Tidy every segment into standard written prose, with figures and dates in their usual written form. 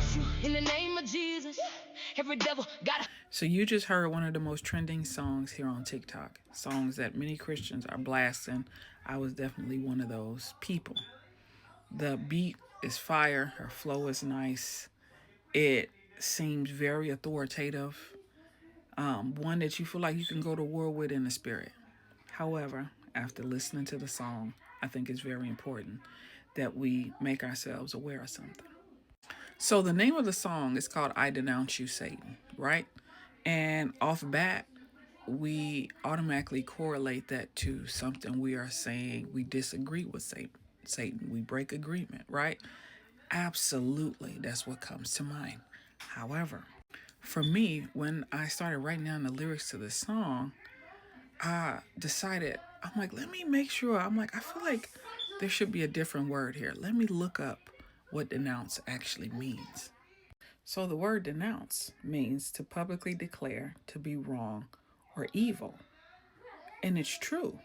denounce you in the name of Jesus. Every devil got. So you just heard one of the most trending songs here on TikTok. Songs that many Christians are blasting. I was definitely one of those people. The beat is fire. Her flow is nice. It seems very authoritative. One that you feel like you can go to war with in the spirit. However, after listening to the song, I think it's very important that we make ourselves aware of something. So the name of the song is called I Denounce You, Satan, right? And off bat, we automatically correlate that to something we are saying we disagree with Satan. We break agreement, right? Absolutely, that's what comes to mind. However, for me, when I started writing down the lyrics to this song, I decided, I'm like, let me make sure. I'm like, I feel like there should be a different word here. Let me look up what denounce actually means. So the word denounce means to publicly declare to be wrong or evil. And it's true.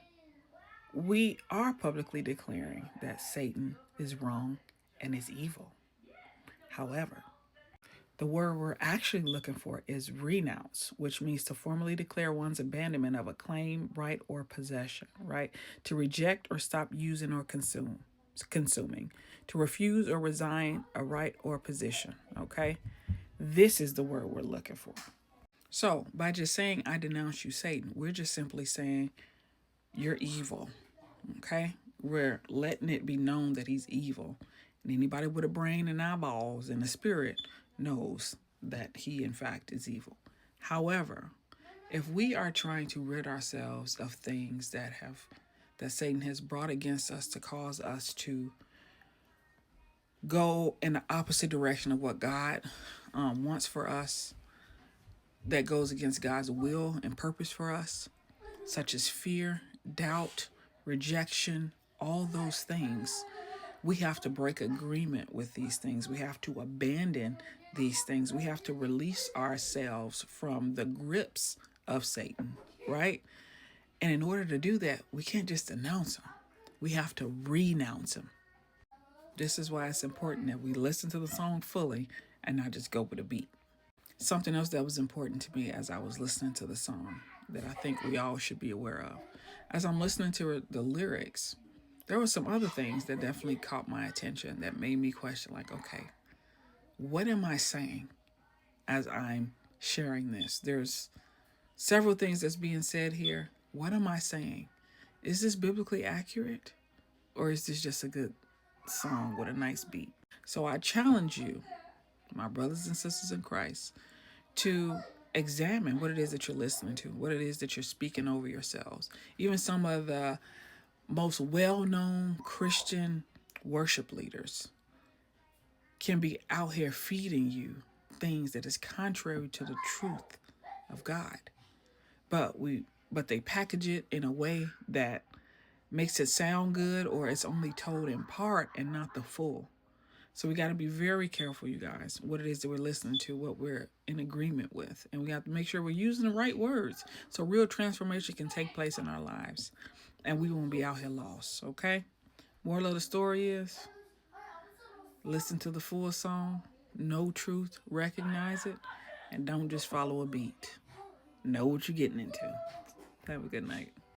We are publicly declaring that Satan is wrong and is evil. However, the word we're actually looking for is renounce, which means to formally declare one's abandonment of a claim, right, or possession, right? To reject or stop using or consuming, to refuse or resign a right or position, okay? This is the word we're looking for. So by just saying, I denounce you, Satan, we're just simply saying you're evil, okay? We're letting it be known that he's evil. And anybody with a brain and eyeballs and a spirit knows that he, in fact, is evil. However, if we are trying to rid ourselves of things that Satan has brought against us to cause us to go in the opposite direction of what God wants for us, that goes against God's will and purpose for us, such as fear, doubt, rejection, all those things, we have to break agreement with these things. We have to abandon these things. We have to release ourselves from the grips of Satan, right? And in order to do that, we can't just denounce him. We have to renounce him. This is why it's important that we listen to the song fully and not just go with a beat. Something else that was important to me as I was listening to the song that I think we all should be aware of. As I'm listening to the lyrics, there were some other things that definitely caught my attention that made me question, like, okay, what am I saying as I'm sharing this? There's several things that's being said here. What am I saying? Is this biblically accurate? Or is this just a good song with a nice beat? So I challenge you, my brothers and sisters in Christ, to examine what it is that you're listening to, what it is that you're speaking over yourselves. Even some of the most well-known Christian worship leaders can be out here feeding you things that is contrary to the truth of God. But they package it in a way that makes it sound good, or it's only told in part and not the full. So we got to be very careful, you guys, what it is that we're listening to, what we're in agreement with. And we have to make sure we're using the right words so real transformation can take place in our lives and we won't be out here lost, okay? Moral of the story is, listen to the full song, know truth, recognize it, and don't just follow a beat. Know what you're getting into. Have a good night.